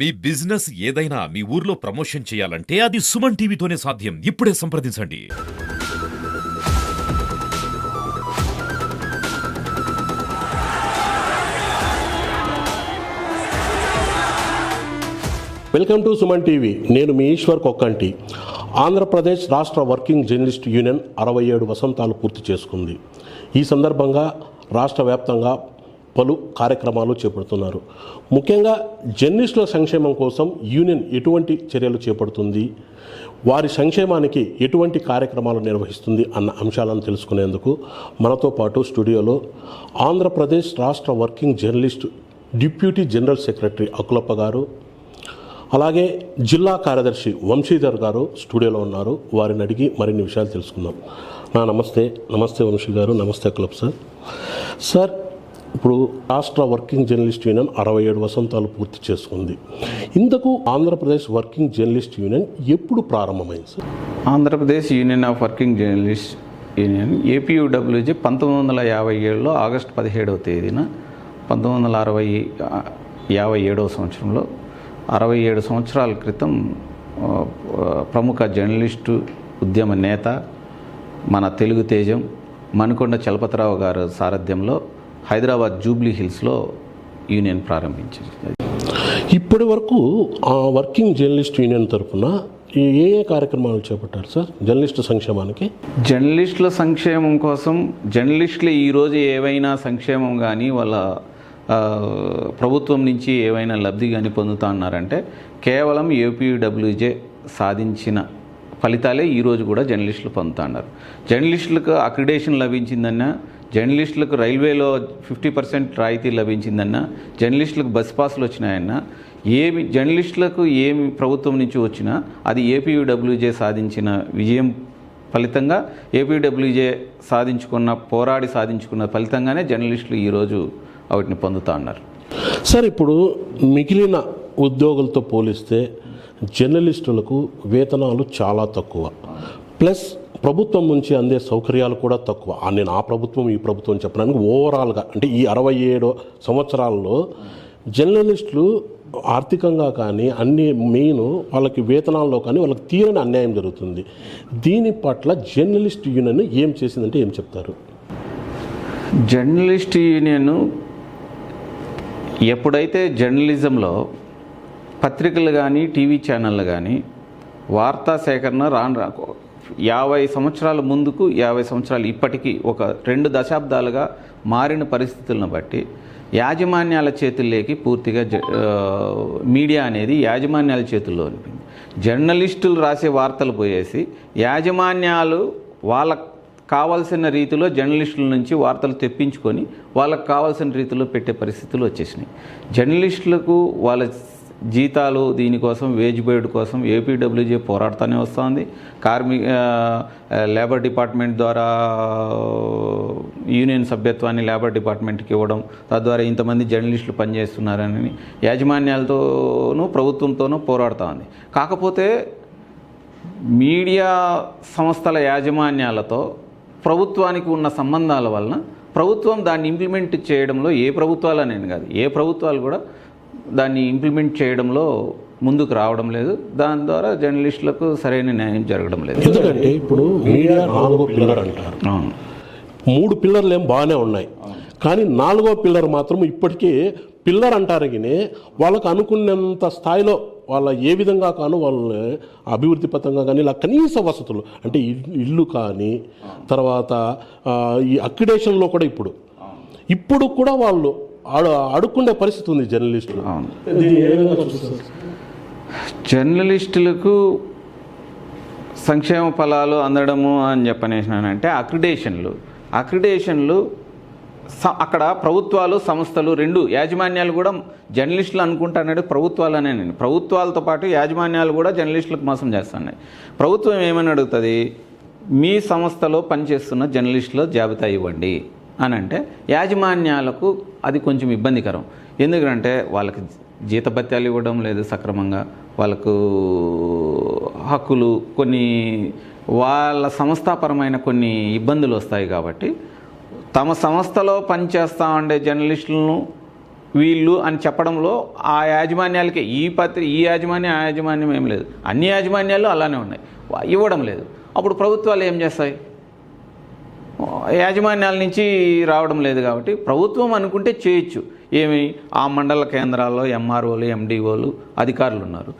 మీ business ఏదైనా మీ ఊర్లో promotion చేయాలంటే అది సుమన్ టీవీతోనే సాధ్యం. ఇప్పుడే సంప్రదించండి. Welcome to Suman TV. నేను మీ ఈశ్వర్ కొక్కంటి. ఆంధ్రప్రదేశ్ రాష్ట్ర వర్కింగ్ జర్నలిస్ట్ యూనియన్ 67 వసంతాలు పూర్తి చేసుకుంది. ఈ సందర్భంగా రాష్ట్ర వ్యాప్తంగా పలు కార్యక్రమాలు చేపడుతున్నారు. ముఖ్యంగా జర్నలిస్టుల సంక్షేమం కోసం యూనియన్ ఎటువంటి చర్యలు చేపడుతుంది, వారి సంక్షేమానికి ఎటువంటి కార్యక్రమాలు నిర్వహిస్తుంది అన్న అంశాలను తెలుసుకునేందుకు మనతో పాటు స్టూడియోలో ఆంధ్రప్రదేశ్ రాష్ట్ర working journalist deputy general secretary అకులప్ప గారు, అలాగే జిల్లా కార్యదర్శి వంశీధర్ గారు స్టూడియోలో ఉన్నారు. వారిని అడిగి మరిన్ని విషయాలు తెలుసుకుందాం. నమస్తే వంశీ గారు. నమస్తే అకులప్ప సార్. సార్, ఇప్పుడు రాష్ట్ర వర్కింగ్ జర్నలిస్ట్ యూనియన్ 67 వసంతాలు పూర్తి చేసుకుంది. ఇంతకు ఆంధ్రప్రదేశ్ వర్కింగ్ జర్నలిస్ట్ యూనియన్ ఎప్పుడు ప్రారంభమైంది sir? Andhra Pradesh union of working journalist union APUWJ 1957లో August 17వ తేదీన 1957వ సంవత్సరంలో 67 సంవత్సరాల క్రితం ప్రముఖ జర్నలిస్టు ఉద్యమ నేత మన తెలుగు తేజం మణికొండ చలపతిరావు గారు సారథ్యంలో హైదరాబాద్ జూబ్లీ హిల్స్లో యూనియన్ ప్రారంభించింది. ఇప్పటి వరకు వర్కింగ్ జర్నలిస్ట్ యూనియన్ తరఫున ఏ ఏ కార్యక్రమాలు చేపట్టారు సార్ జర్నలిస్టు సంక్షేమానికి? జర్నలిస్టుల సంక్షేమం కోసం జర్నలిస్టులు ఈరోజు ఏవైనా సంక్షేమం కానీ వాళ్ళ ప్రభుత్వం నుంచి ఏవైనా లబ్ధి కానీ పొందుతా ఉన్నారంటే కేవలం ఏపీయూడబ్ల్యూజే సాధించిన ఫలితాలే ఈరోజు కూడా జర్నలిస్టులు పొందుతా ఉన్నారు. జర్నలిస్టులకు అక్రిడేషన్ లభించిందన్నా, జర్నలిస్టులకు రైల్వేలో 50% రాయితీ లభించిందన్నా, జర్నలిస్టులకు బస్ పాసులు వచ్చినాయన్నా, ఏమి జర్నలిస్టులకు ఏమి ప్రభుత్వం నుంచి వచ్చినా అది ఏపీయూడబ్ల్యూజే సాధించిన విజయం ఫలితంగా ఏపీడబ్ల్యూజే పోరాడి సాధించుకున్న ఫలితంగానే జర్నలిస్టులు ఈరోజు వాటిని పొందుతా ఉన్నారు. సార్, ఇప్పుడు మిగిలిన ఉద్యోగులతో పోలిస్తే జర్నలిస్టులకు వేతనాలు చాలా తక్కువ, ప్లస్ ప్రభుత్వం నుంచి అందే సౌకర్యాలు కూడా తక్కువ. నేను ఆ ప్రభుత్వం ఈ ప్రభుత్వం చెప్పడానికి ఓవరాల్గా అంటే ఈ 67 సంవత్సరాల్లో జర్నలిస్టులు ఆర్థికంగా కానీ అన్ని మెయిన్ వాళ్ళకి వేతనాల్లో కానీ వాళ్ళకి తీరని అన్యాయం జరుగుతుంది. దీని పట్ల జర్నలిస్ట్ యూనియన్ ఏం చేసిందంటే ఏం చెప్తారు? జర్నలిస్ట్ యూనియన్ ఎప్పుడైతే జర్నలిజంలో పత్రికలు కానీ టీవీ ఛానళ్ళు కానీ వార్తా సేకరణ 50 సంవత్సరాల ముందుకు 50 సంవత్సరాలు ఇప్పటికీ ఒక 2 దశాబ్దాలుగా మారిన పరిస్థితులను బట్టి యాజమాన్యాల చేతుల్లోకి పూర్తిగా మీడియా అనేది యాజమాన్యాల చేతుల్లో అనిపింది. జర్నలిస్టులు రాసే వార్తలు పోయేసి యాజమాన్యాలు వాళ్ళకు కావాల్సిన రీతిలో జర్నలిస్టుల నుంచి వార్తలు తెప్పించుకొని వాళ్ళకు కావాల్సిన రీతిలో పెట్టే పరిస్థితులు వచ్చేసినాయి. జర్నలిస్టులకు వాళ్ళ జీతాలు దీనికోసం వేజ్ బోర్డు కోసం ఏపీడబ్ల్యూజే పోరాడుతూనే వస్తుంది. లేబర్ డిపార్ట్మెంట్ ద్వారా యూనియన్ సభ్యత్వాన్ని లేబర్ డిపార్ట్మెంట్కి ఇవ్వడం, తద్వారా ఇంతమంది జర్నలిస్టులు పనిచేస్తున్నారని యాజమాన్యాలతోనూ ప్రభుత్వంతోనూ పోరాడుతూ ఉంది. కాకపోతే మీడియా సంస్థల యాజమాన్యాలతో ప్రభుత్వానికి ఉన్న సంబంధాల వలన ప్రభుత్వం దాన్ని ఇంప్లిమెంట్ చేయడంలో ఏ ప్రభుత్వాలనేది కాదు, ఏ ప్రభుత్వాలు కూడా దాన్ని ఇంప్లిమెంట్ చేయడంలో ముందుకు రావడం లేదు. దాని ద్వారా జర్నలిస్టులకు సరైన న్యాయం జరగడం లేదు. ఎందుకంటే ఇప్పుడు మీడియా 4వ పిల్లర్ అంటారు. 3 పిల్లర్లు ఏం బాగానే ఉన్నాయి, కానీ 4వ పిల్లర్ మాత్రం ఇప్పటికీ పిల్లర్ అంటారు. కానీ వాళ్ళకు అనుకున్నంత స్థాయిలో వాళ్ళ ఏ విధంగా కాను వాళ్ళని అభివృద్ధి పథంగా కానీ ఇలా కనీస వసతులు అంటే ఇల్లు కానీ తర్వాత ఈ అక్రిడేషన్లో కూడా ఇప్పుడు కూడా వాళ్ళు అడుక్కుండే పరిస్థితి ఉంది జర్నలిస్టులు. జర్నలిస్టులకు సంక్షేమ ఫలాలు అందడము అని చెప్పనేసినానంటే అక్రిడేషన్లు అక్కడ ప్రభుత్వాలు సంస్థలు 2 యాజమాన్యాలు కూడా జర్నలిస్టులు అనుకుంటున్నాడు ప్రభుత్వాలనే. ప్రభుత్వాలతో పాటు యాజమాన్యాలు కూడా జర్నలిస్టులకు మోసం చేస్తున్నాయి. ప్రభుత్వం ఏమని అడుగుతుంది, మీ సంస్థలో పనిచేస్తున్న జర్నలిస్టుల జాబితా ఇవ్వండి అని అంటే యాజమాన్యాలకు అది కొంచెం ఇబ్బందికరం. ఎందుకంటే వాళ్ళకి జీతభత్యాలు ఇవ్వడం లేదు సక్రమంగా, వాళ్ళకు హక్కులు కొన్ని వాళ్ళ సంస్థాపరమైన కొన్ని ఇబ్బందులు వస్తాయి. కాబట్టి తమ సంస్థలో పనిచేస్తూ ఉండే జర్నలిస్టులను వీళ్ళు అని చెప్పడంలో ఆ యాజమాన్యాలకే ఈ యాజమాన్యం ఆ యాజమాన్యం ఏం లేదు, అన్ని యాజమాన్యాలు అలానే ఉన్నాయి, ఇవ్వడం లేదు. అప్పుడు ప్రభుత్వాలు ఏం చేస్తాయి? యాజమాన్యాల నుంచి రావడం లేదు కాబట్టి ప్రభుత్వం అనుకుంటే చేయొచ్చు. ఏమి ఆ మండల కేంద్రాల్లో ఎంఆర్ఓలు ఎండిఓలు అధికారులు ఉన్నారు,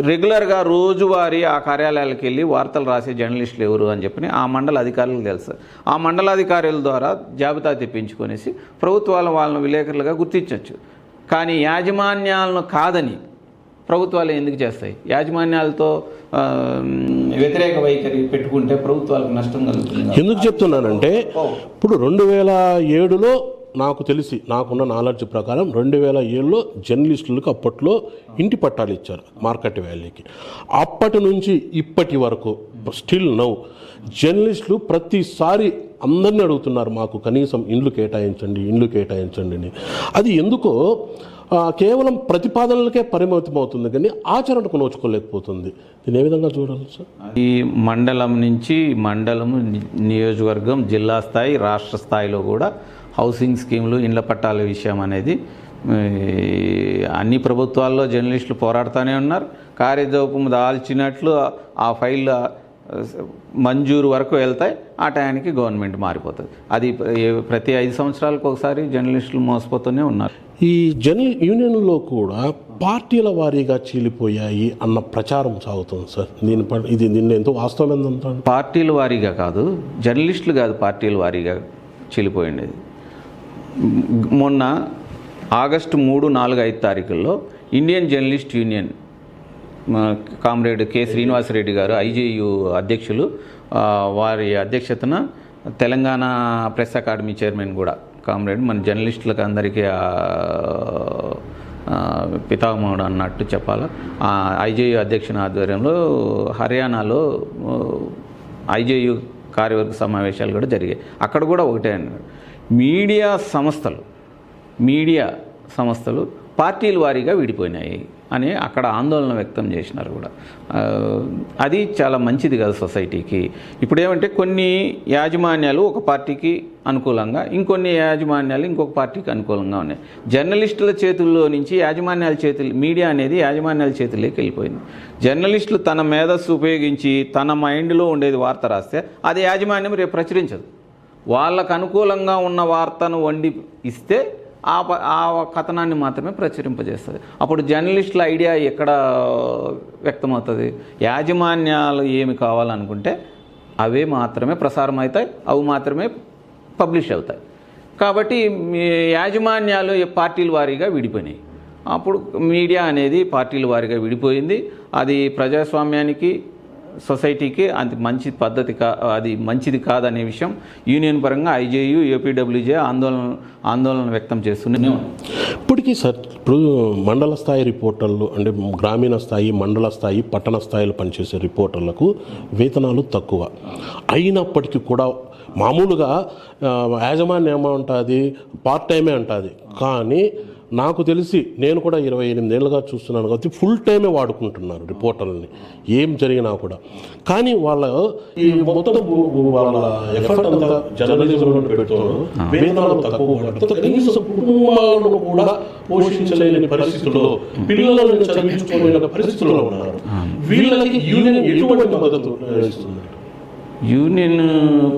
రెగ్యులర్గా రోజువారీ ఆ కార్యాలయాలకు వెళ్ళి వార్తలు రాసే జర్నలిస్టులు ఎవరు అని చెప్పి ఆ మండల అధికారులకు తెలుసు. ఆ మండలాధికారుల ద్వారా జాబితా తెప్పించుకొనేసి ప్రభుత్వాలు వాళ్ళని విలేకరులుగా గుర్తించవచ్చు. కానీ యాజమాన్యాలను కాదని ప్రభుత్వాలు ఎందుకు చేస్తాయి? యాజమాన్యాలతో వ్యతిరేక వైఖరి పెట్టుకుంటే ప్రభుత్వాలకు నష్టం కలుగుతుంది. ఎందుకు చెప్తున్నానంటే ఇప్పుడు 2007లో నాకు తెలిసి నాకున్న నాలెడ్జ్ ప్రకారం 2007లో జర్నలిస్టులకు అప్పట్లో ఇంటి పట్టాలు ఇచ్చారు మార్కెట్ వాల్యూకి. అప్పటి నుంచి ఇప్పటి వరకు స్టిల్ నౌ జర్నలిస్టులు ప్రతిసారి అందరినీ అడుగుతున్నారు, మాకు కనీసం ఇండ్లు కేటాయించండి అని. అది ఎందుకో కేవలం ప్రతిపాదనలకే పరిమితం అవుతుంది కానీ ఆచరణకు నోచుకోలేకపోతుంది. దీని ఏ విధంగా చూడాలి సార్? ఈ మండలం నుంచి మండలము, నియోజకవర్గం, జిల్లా స్థాయి, రాష్ట్ర స్థాయిలో కూడా హౌసింగ్ స్కీములు, ఇండ్ల పట్టాల విషయం అనేది అన్ని ప్రభుత్వాల్లో జర్నలిస్టులు పోరాడుతూనే ఉన్నారు. కార్యదోపం దాల్చినట్లు ఆ ఫైల్ మంజూరు వరకు వెళ్తాయి, ఆ టయానికి గవర్నమెంట్ మారిపోతుంది. అది ప్రతి 5 సంవత్సరాలకు ఒకసారి జర్నలిస్టులు మోసపోతూనే ఉన్నారు. ఈ జర్నల్ యూనియన్లో కూడా పార్టీల వారీగా చీలిపోయాయి అన్న ప్రచారం సాగుతుంది సార్. దీన్ని ఎంతో వాస్తవం ఏంటంటే పార్టీల వారీగా కాదు, జర్నలిస్టులు కాదు, పార్టీల వారీగా చీలిపోయింది. మొన్న August 3, 4, 5 తారీఖుల్లో Indian journalist union comrade K Srinivasa Reddy గారు ఐజేయు అధ్యక్షులు, వారి అధ్యక్షతన తెలంగాణ ప్రెస్ అకాడమీ చైర్మన్ కూడా కామ్రేడ్, మన జర్నలిస్టులకు అందరికీ పితామహుడు అన్నట్టు చెప్పాలా, ఐజేయు అధ్యక్షుని ఆధ్వర్యంలో హర్యానాలో ఐజేయు కార్యవర్గ సమావేశాలు కూడా జరిగాయి. అక్కడ కూడా ఒకటే అన్నాడు, మీడియా సంస్థలు పార్టీల వారీగా విడిపోయినాయి అని అక్కడ ఆందోళన వ్యక్తం చేసినారు కూడా. అది చాలా మంచిది కదా సొసైటీకి. ఇప్పుడు ఏమంటే కొన్ని యాజమాన్యాలు ఒక పార్టీకి అనుకూలంగా, ఇంకొన్ని యాజమాన్యాలు ఇంకొక పార్టీకి అనుకూలంగా ఉన్నాయి. జర్నలిస్టుల చేతుల్లో నుంచి మీడియా అనేది యాజమాన్యాల చేతుల్లోకి వెళ్ళిపోయింది. జర్నలిస్టులు తన మేధస్సు ఉపయోగించి తన మైండ్లో ఉండేది వార్త రాస్తే అది యాజమాన్యం రేపు ప్రచురించదు. వాళ్ళకు అనుకూలంగా ఉన్న వార్తను వండి ఇస్తే ఆ కథనాన్ని మాత్రమే ప్రచురింపజేస్తుంది. అప్పుడు జర్నలిస్టుల ఐడియా ఎక్కడ వ్యక్తమవుతుంది? యాజమాన్యాలు ఏమి కావాలనుకుంటే అవే మాత్రమే ప్రసారం అవుతాయి, అవి మాత్రమే పబ్లిష్ అవుతాయి. కాబట్టి యాజమాన్యాలు పార్టీల వారీగా విడిపోయినాయి. అప్పుడు మీడియా అనేది పార్టీల వారీగా విడిపోయింది. అది ప్రజాస్వామ్యానికి, సొసైటీకి అది మంచి పద్ధతి అది మంచిది కాదనే విషయం యూనియన్ పరంగా ఐజేయు, ఏపీడబ్ల్యూజే ఆందోళన వ్యక్తం చేస్తూనే. ఇప్పటికీ సార్ ఇప్పుడు మండల స్థాయి రిపోర్టర్లు అంటే గ్రామీణ స్థాయి, మండల స్థాయి, పట్టణ స్థాయిలో పనిచేసే రిపోర్టర్లకు వేతనాలు తక్కువ అయినప్పటికీ కూడా మామూలుగా యాజమాన్యం ఏమంటుంది, పార్ట్ టైమే అంటుంది. కానీ నాకు తెలిసి నేను కూడా 28 ఏళ్ళుగా చూస్తున్నాను కాబట్టి ఫుల్ టైమే వాడుకుంటున్నారు రిపోర్టర్లని ఏం జరిగినా కూడా. కానీ వాళ్ళ ఈ మొత్తం వాళ్ళ ఎఫర్ట్ అంతా జర్నలిజంలో పెడుతున్నారు, వేతనాలు తక్కువ, కనీసం కుటుంబాలను కూడా పోషించలేని పరిస్థితుల్లో, పిల్లలను చదివించుకోలేని పరిస్థితుల్లో ఉన్నారు. వీళ్ళకి యూనియన్ ఎటువంటి మద్దతు ఇస్తుంది? యూనియన్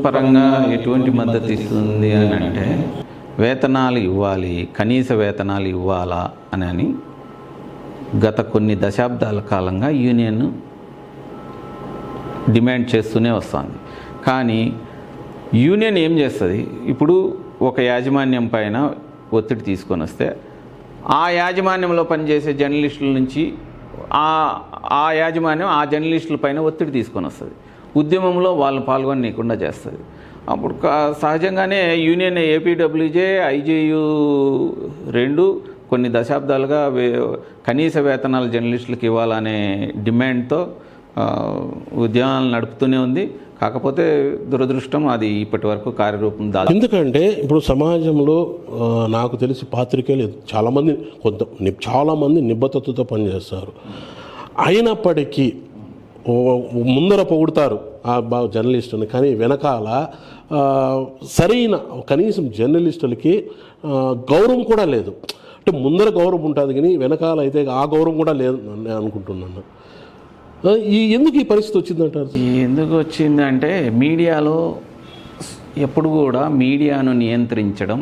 పరంగా ఎటువంటి మద్దతు ఇస్తుంది అని అంటే, వేతనాలు ఇవ్వాలి, కనీస వేతనాలు ఇవ్వాలా అని గత కొన్ని దశాబ్దాల కాలంగా యూనియన్ డిమాండ్ చేస్తూనే వస్తుంది. కానీ యూనియన్ ఏం చేస్తుంది? ఇప్పుడు ఒక యాజమాన్యం పైన ఒత్తిడి తీసుకొని వస్తే ఆ యాజమాన్యంలో పనిచేసే జర్నలిస్టుల నుంచి ఆ యాజమాన్యం ఆ జర్నలిస్టుల పైన ఒత్తిడి తీసుకొని వస్తుంది, ఉద్యమంలో వాళ్ళు పాల్గొనకుండా చేస్తుంది. అప్పుడు సహజంగానే యూనియన్ ఏపీడబ్ల్యూజే, ఐజేయు రెండు కొన్ని దశాబ్దాలుగా కనీస వేతనాలు జర్నలిస్టులకు ఇవ్వాలనే డిమాండ్తో ఉద్యమాలు నడుపుతూనే ఉంది. కాకపోతే దురదృష్టం అది ఇప్పటి వరకు కార్యరూపం దాల్చలేదు. ఎందుకంటే ఇప్పుడు సమాజంలో నాకు తెలిసి పాత్రికేయులు చాలామంది నిబద్ధతతో పనిచేస్తారు. అయినప్పటికీ ముందర పొగుడతారు, బాగా జర్నలిస్ట్ అని, కానీ వెనకాల సరైన కనీసం జర్నలిస్టులకి గౌరవం కూడా లేదు. అంటే ముందర గౌరవం ఉంటుంది కానీ వెనకాల అయితే ఆ గౌరవం కూడా లేదు నేను అనుకుంటున్నాను. ఎందుకు ఈ పరిస్థితి వచ్చిందంటారు? ఎందుకు వచ్చిందంటే మీడియాలో ఎప్పుడు కూడా మీడియాను నియంత్రించడం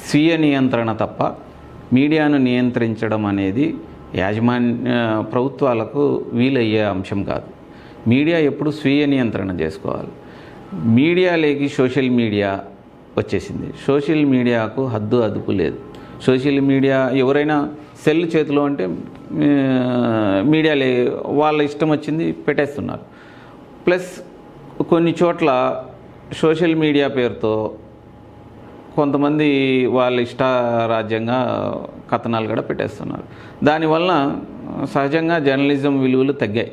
స్వీయ నియంత్రణ తప్ప మీడియాను నియంత్రించడం అనేది ప్రభుత్వాలకు వీలయ్యే అంశం కాదు. మీడియా ఎప్పుడు స్వీయ నియంత్రణ చేసుకోవాలి. మీడియాలోకి సోషల్ మీడియా వచ్చేసింది. సోషల్ మీడియాకు హద్దు అదుపు లేదు. సోషల్ మీడియా ఎవరైనా సెల్ చేతిలో అంటే మీడియాలో వాళ్ళ ఇష్టం వచ్చింది పెట్టేస్తున్నారు. ప్లస్ కొన్ని చోట్ల సోషల్ మీడియా పేరుతో కొంతమంది వాళ్ళ ఇష్టారాజ్యంగా కథనాలు కూడా పెట్టేస్తున్నారు. దానివల్ల సహజంగా జర్నలిజం విలువలు తగ్గాయి.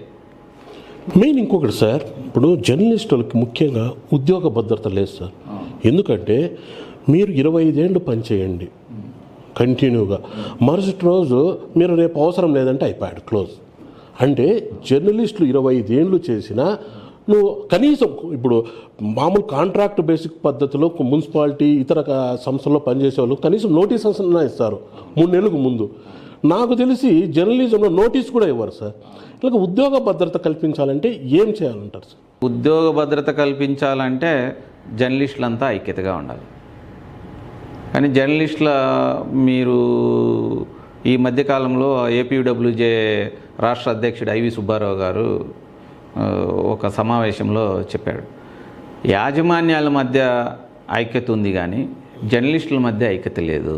మెయిన్ ఇంకొకటి సార్, ఇప్పుడు జర్నలిస్టులకి ముఖ్యంగా ఉద్యోగ భద్రత లేదు సార్. ఎందుకంటే మీరు 25 ఏళ్ళు పనిచేయండి కంటిన్యూగా, మరుసటి రోజు మీరు రేపు అవసరం లేదంటే అయిపోయాడు క్లోజ్. అంటే జర్నలిస్టులు 25 ఏళ్ళు చేసినా నువ్వు కనీసం ఇప్పుడు మామూలు కాంట్రాక్ట్ బేసిక్ పద్ధతిలో మున్సిపాలిటీ ఇతర సంస్థల్లో పనిచేసే వాళ్ళు కనీసం నోటీసెస్ ఇస్తారు 3 నెలలకు ముందు. నాకు తెలిసి జర్నలిజంలో నోటీస్ కూడా ఇవ్వరు సార్. ఇలాగ ఉద్యోగ భద్రత కల్పించాలంటే ఏం చేయాలంటారు సార్? ఉద్యోగ భద్రత కల్పించాలంటే జర్నలిస్టులంతా ఐక్యతగా ఉండాలి. కానీ జర్నలిస్టుల మీరు ఈ మధ్యకాలంలో ఏపీడబ్ల్యూజే రాష్ట్ర అధ్యక్షుడు ఐవి సుబ్బారావు గారు ఒక సమావేశంలో చెప్పాడు, యాజమాన్యాల మధ్య ఐక్యత ఉంది కానీ జర్నలిస్టుల మధ్య ఐక్యత లేదు,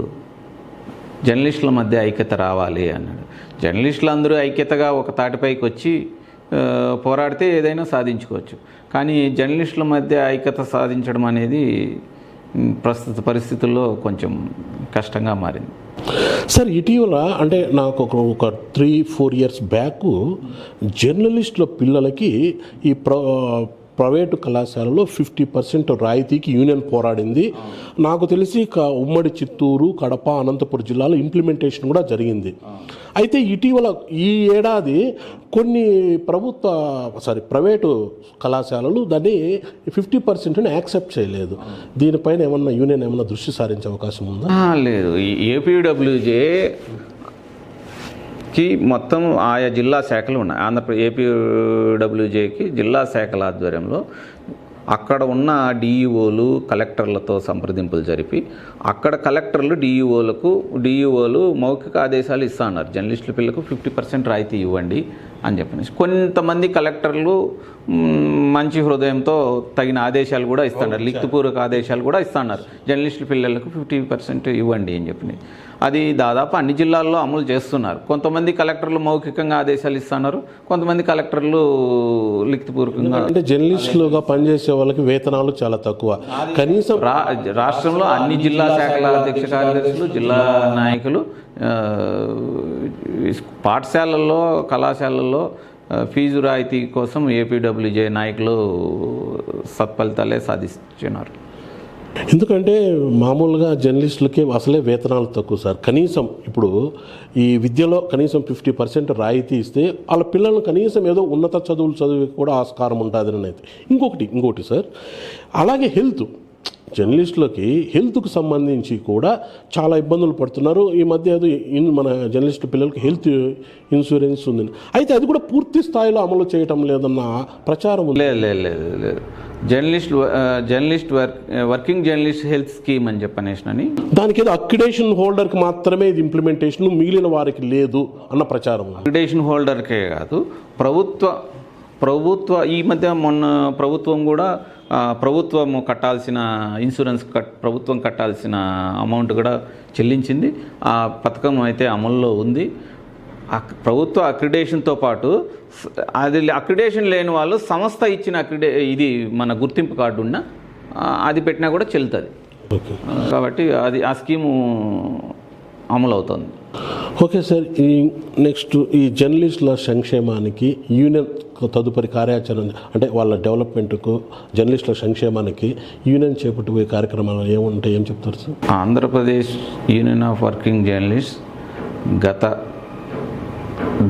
జర్నలిస్టుల మధ్య ఐక్యత రావాలి అన్నాడు. జర్నలిస్టులు అందరూ ఐక్యతగా ఒక తాటిపైకి వచ్చి పోరాడితే ఏదైనా సాధించుకోవచ్చు. కానీ జర్నలిస్టుల మధ్య ఐక్యత సాధించడం అనేది ప్రస్తుత పరిస్థితుల్లో కొంచెం కష్టంగా మారింది. సార్ ఇటీవల అంటే నాకు ఒక 3-4 ఇయర్స్ బ్యాక్ జర్నలిస్టుల పిల్లలకి ఈ ప్రైవేటు కళాశాలలో 50% రాయితీకి యూనియన్ పోరాడింది. నాకు తెలిసి ఉమ్మడి చిత్తూరు, కడప, అనంతపురం జిల్లాలో ఇంప్లిమెంటేషన్ కూడా జరిగింది. అయితే ఇటీవల ఈ ఏడాది కొన్ని ప్రైవేటు కళాశాలలు దాన్ని 50%ని యాక్సెప్ట్ చేయలేదు. దీనిపైన ఏమన్నా యూనియన్ ఏమన్నా దృష్టి సారించే అవకాశం ఉందా? లేదు. ఏపీడబ్ల్యూజేకి మొత్తం ఆయా జిల్లా శాఖలు ఉన్నాయి. ఏపీడబ్ల్యూజేకి జిల్లా శాఖల ఆధ్వర్యంలో అక్కడ ఉన్న డిఈఓలు కలెక్టర్లతో సంప్రదింపులు జరిపి అక్కడ కలెక్టర్లు డిఈఓలు మౌఖిక ఆదేశాలు ఇస్తున్నారు, జర్నలిస్టుల పిల్లలకు 50% రాయితీ ఇవ్వండి అని చెప్పనేసి. కొంతమంది కలెక్టర్లు మంచి హృదయంతో తగిన ఆదేశాలు కూడా ఇస్తున్నారు, లిఖితపూర్వక ఆదేశాలు కూడా ఇస్తున్నారు, జర్నలిస్టుల పిల్లలకు 50% ఇవ్వండి అని చెప్పి. అది దాదాపు అన్ని జిల్లాల్లో అమలు చేస్తున్నారు. కొంతమంది కలెక్టర్లు మౌఖికంగా ఆదేశాలు ఇస్తున్నారు, కొంతమంది కలెక్టర్లు లిఖితపూర్వకంగా. అంటే జర్నలిస్టులుగా పనిచేసే వాళ్ళకి వేతనాలు చాలా తక్కువ. కనీసం రాష్ట్రంలో అన్ని జిల్లా శాఖల అధ్యక్ష కార్యదర్శులు, జిల్లా నాయకులు పాఠశాలల్లో, కళాశాలల్లో ఫీజు రాయితీ కోసం ఏపీడబ్ల్యూజే నాయకులు సత్ఫలితాలే సాధిస్తున్నారు. ఎందుకంటే మామూలుగా జర్నలిస్టులకి అసలే వేతనాలు తక్కువ సార్. కనీసం ఇప్పుడు ఈ విద్యలో కనీసం 50% రాయితీ ఇస్తే వాళ్ళ పిల్లలను కనీసం ఏదో ఉన్నత చదువులు చదివి కూడా ఆస్కారం ఉంటుంది అని అయితే. ఇంకోటి సార్, అలాగే జర్నలిస్టులకి హెల్త్కు సంబంధించి కూడా చాలా ఇబ్బందులు పడుతున్నారు. ఈ మధ్య ఏదో మన జర్నలిస్టు పిల్లలకి హెల్త్ ఇన్సూరెన్స్ ఉంది, అయితే అది కూడా పూర్తి స్థాయిలో అమలు చేయటం లేదన్న ప్రచారం ఉంది. లేదు. వర్కింగ్ జర్నలిస్ట్ హెల్త్ స్కీమ్ అని చెప్పనేసి దానికి ఏదో అక్రిడేషన్ హోల్డర్కి మాత్రమే ఇది ఇంప్లిమెంటేషన్, మిగిలిన వారికి లేదు అన్న ప్రచారం. అక్రిడేషన్ హోల్డర్కే కాదు, ప్రభుత్వ ఈ మధ్య మొన్న ప్రభుత్వం కూడా ప్రభుత్వం కట్టాల్సిన ఇన్సూరెన్స్ ప్రభుత్వం కట్టాల్సిన అమౌంట్ కూడా చెల్లించింది. ఆ పథకం అయితే అమల్లో ఉంది. ప్రభుత్వ అక్రిడేషన్తో పాటు అది అక్రిడేషన్ లేని వాళ్ళు సంస్థ ఇచ్చిన ఇది మన గుర్తింపు కార్డు ఉన్న అది పెట్టినా కూడా చెల్లుతుంది. కాబట్టి అది ఆ స్కీము అమలు అవుతుంది. ఓకే సార్, నెక్స్ట్ ఈ జర్నలిస్టుల సంక్షేమానికి యూనియన్ తదుపరి కార్యాచరణ అంటే వాళ్ళ డెవలప్మెంట్కు జర్నలిస్టుల సంక్షేమానికి యూనియన్ చేపట్టబోయే కార్యక్రమాలు ఏముంటాయి, ఏం చెప్తారు sir? Andhra Pradesh union of working journalist గత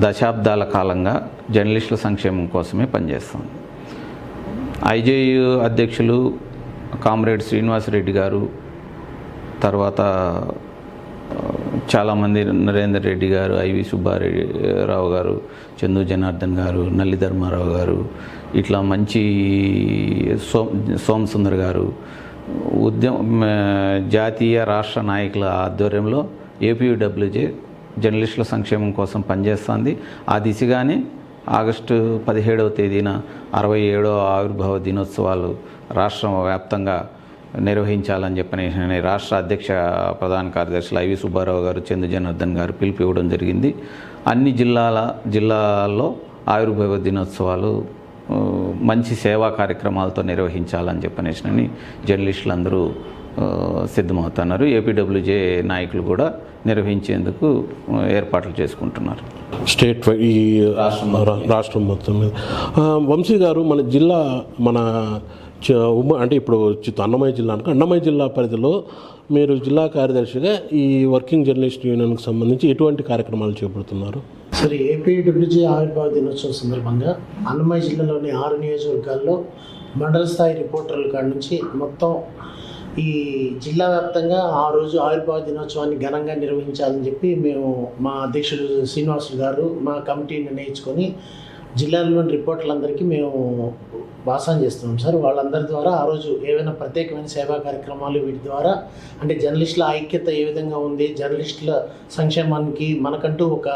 దశాబ్దాల కాలంగా జర్నలిస్టుల సంక్షేమం కోసమే పనిచేస్తుంది. ఐజేయు అధ్యక్షులు కామ్రేడ్ శ్రీనివాసరెడ్డి గారు, తర్వాత చాలామంది నరేందర్ రెడ్డి గారు, ఐవి సుబ్బారావు గారు, చందు జనార్దన్ గారు, నల్లి ధర్మారావు గారు, ఇట్లా మంచి సోమసుందర్ గారు, జాతీయ రాష్ట్ర నాయకుల ఆధ్వర్యంలో ఏపీయూడబ్ల్యూజే జర్నలిస్టుల సంక్షేమం కోసం పనిచేస్తుంది. ఆ దిశగానే ఆగస్టు 17వ తేదీన 67వ ఆవిర్భావ దినోత్సవాలు రాష్ట్ర వ్యాప్తంగా నిర్వహించాలని చెప్పని రాష్ట్ర అధ్యక్ష ప్రధాన కార్యదర్శులు ఐవి సుబ్బారావు గారు, చందు జనార్దన్ గారు పిలుపు ఇవ్వడం జరిగింది. అన్ని జిల్లాల్లో ఆవిర్భావ దినోత్సవాలు మంచి సేవా కార్యక్రమాలతో నిర్వహించాలని చెప్పనేసి జర్నలిస్టులు అందరూ సిద్ధమవుతున్నారు. ఏపీడబ్ల్యూజే నాయకులు కూడా నిర్వహించేందుకు ఏర్పాట్లు చేసుకుంటున్నారు. స్టేట్ ఈ రాష్ట్రం మొత్తం మీద. వంశీ గారు, మన జిల్లా అంటే ఇప్పుడు అన్నమయ్య జిల్లా అనుకో, అన్నమయ్య జిల్లా పరిధిలో మీరు జిల్లా కార్యదర్శిగా ఈ వర్కింగ్ జర్నలిస్ట్ యూనియన్కి సంబంధించి ఎటువంటి కార్యక్రమాలు చేపడుతున్నారు? సరే, ఏపీడబ్ల్యూజే ఆవిర్భావ దినోత్సవం సందర్భంగా అన్నమయ్య జిల్లాలోని 6 నియోజకవర్గాల్లో మండల స్థాయి రిపోర్టర్ల కాడి నుంచి మొత్తం ఈ జిల్లా వ్యాప్తంగా ఆ రోజు ఆవిర్భావ దినోత్సవాన్ని ఘనంగా నిర్వహించాలని చెప్పి మేము మా అధ్యక్షుడు శ్రీనివాసులు గారు మా కమిటీ నిర్ణయించుకొని జిల్లాలోని రిపోర్టర్లందరికీ మేము భాషణ చేస్తున్నాం సార్. వాళ్ళందరి ద్వారా ఆ రోజు ఏవైనా ప్రత్యేకమైన సేవా కార్యక్రమాలు వీటి ద్వారా అంటే జర్నలిస్టుల ఐక్యత ఏ విధంగా ఉంది, జర్నలిస్టుల సంక్షేమానికి మనకంటూ ఒక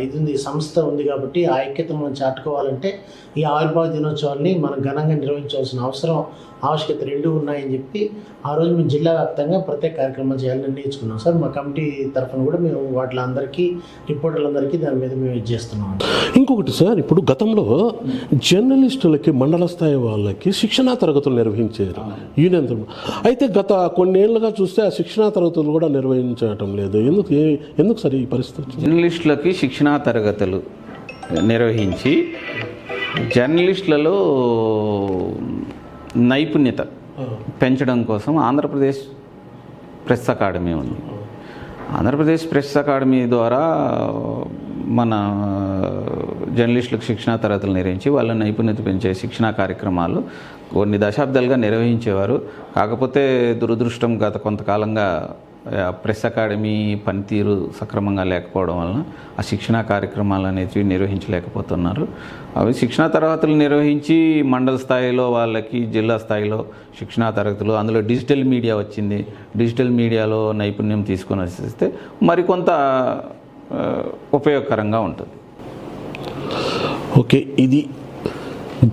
ఇది ఉంది, సంస్థ ఉంది కాబట్టి ఆ ఐక్యతను మనం చాటుకోవాలంటే ఈ ఆవిర్భావ దినోత్సవాన్ని మనం ఘనంగా నిర్వహించాల్సిన ఆవశ్యకత రెండు ఉన్నాయని చెప్పి ఆ రోజు మేము జిల్లా వ్యాప్తంగా ప్రత్యేక కార్యక్రమాలు చేయాలని నిర్ణయించుకున్నాం సార్. మా కమిటీ తరఫున కూడా మేము వాటిలందరికీ రిపోర్టర్లందరికీ దాని మీద మేము ఇది చేస్తున్నాం. ఇంకొకటి సార్, ఇప్పుడు గతంలో జర్నలిస్టులకి మండల స్థాయి వాళ్ళకి శిక్షణా తరగతులు నిర్వహించారు యూనియన్. అయితే గత కొన్నేళ్లుగా చూస్తే ఆ శిక్షణా తరగతులు కూడా నిర్వహించడం లేదు. ఎందుకు సార్ ఈ పరిస్థితి? జర్నలిస్టులకి శిక్షణా తరగతులు నిర్వహించి జర్నలిస్టులలో నైపుణ్యత పెంచడం కోసం ఆంధ్రప్రదేశ్ ప్రెస్ అకాడమీ ఉంది. ఆంధ్రప్రదేశ్ ప్రెస్ అకాడమీ ద్వారా మన జర్నలిస్టులకు శిక్షణా తరగతులు నిర్వహించి వాళ్ళ నైపుణ్యత పెంచే శిక్షణా కార్యక్రమాలు కొన్ని దశాబ్దాలుగా నిర్వహించేవారు. కాకపోతే దురదృష్టం గత కొంతకాలంగా ప్రెస్ అకాడమీ పనితీరు సక్రమంగా లేకపోవడం వలన ఆ శిక్షణా కార్యక్రమాలు అనేవి నిర్వహించలేకపోతున్నారు. అవి శిక్షణా తరగతులు నిర్వహించి మండల స్థాయిలో వాళ్ళకి, జిల్లా స్థాయిలో శిక్షణా తరగతులు, అందులో డిజిటల్ మీడియా వచ్చింది. డిజిటల్ మీడియాలో నైపుణ్యం తీసుకొని వస్తే మరికొంత ఉపయోగకరంగా ఉంటుంది. ఓకే, ఇది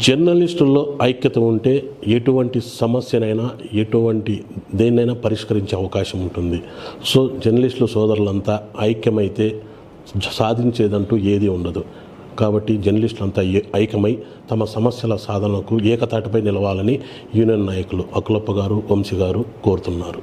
జర్నలిస్టుల్లో ఐక్యత ఉంటే ఎటువంటి సమస్యనైనా దేన్నైనా పరిష్కరించే అవకాశం ఉంటుంది. సో జర్నలిస్టుల సోదరులంతా ఐక్యమైతే సాధించేదంటూ ఏది ఉండదు. కాబట్టి జర్నలిస్టులంతా ఐక్యమై తమ సమస్యల సాధనకు ఏకతాటిపై నిలవాలని యూనియన్ నాయకులు అకులప్ప గారు, వంశీ గారు కోరుతున్నారు.